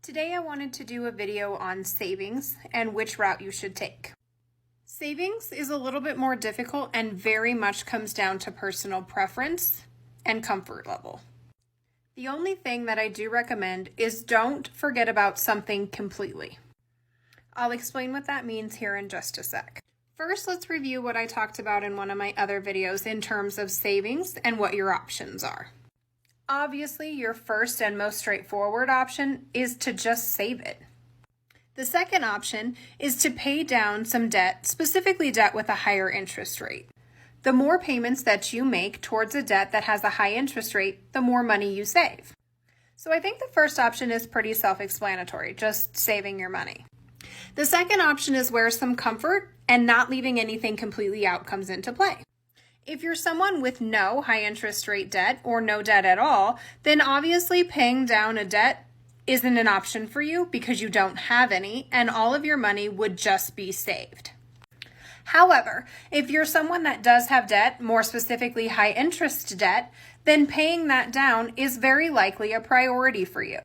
Today I wanted to do a video on savings and which route you should take. Savings is a little bit more difficult and very much comes down to personal preference and comfort level. The only thing that I do recommend is don't forget about something completely. I'll explain what that means here in just a sec. First, let's review what I talked about in one of my other videos in terms of savings and what your options are. Obviously, your first and most straightforward option is to just save it. The second option is to pay down some debt, specifically debt with a higher interest rate. The more payments that you make towards a debt that has a high interest rate, the more money you save. So I think the first option is pretty self-explanatory, just saving your money. The second option is where some comfort and not leaving anything completely out comes into play. If you're someone with no high interest rate debt or no debt at all, then obviously paying down a debt isn't an option for you because you don't have any and all of your money would just be saved. However, if you're someone that does have debt, more specifically high interest debt, then paying that down is very likely a priority for you.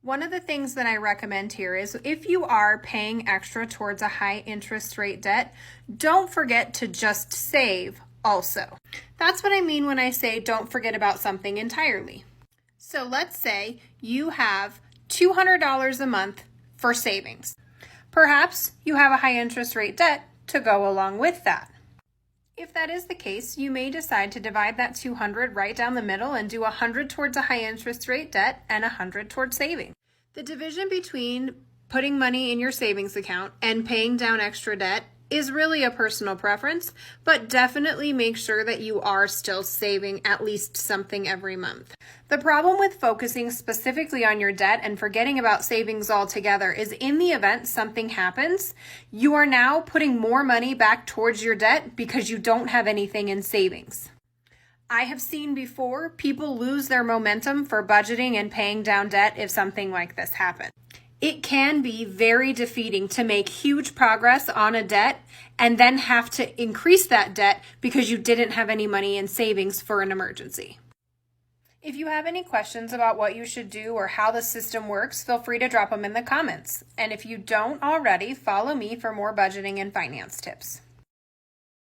One of the things that I recommend here is if you are paying extra towards a high interest rate debt, don't forget to just save also. That's what I mean when I say don't forget about something entirely. So let's say you have $200 a month for savings. Perhaps you have a high interest rate debt to go along with that. If that is the case, you may decide to divide that 200 right down the middle and do 100 towards a high interest rate debt and 100 towards saving. The division between putting money in your savings account and paying down extra debt is really a personal preference, but definitely make sure that you are still saving at least something every month. The problem with focusing specifically on your debt and forgetting about savings altogether is in the event something happens, you are now putting more money back towards your debt because you don't have anything in savings. I have seen before people lose their momentum for budgeting and paying down debt if something like this happens. It can be very defeating to make huge progress on a debt and then have to increase that debt because you didn't have any money in savings for an emergency. If you have any questions about what you should do or how the system works, feel free to drop them in the comments. And if you don't already, follow me for more budgeting and finance tips.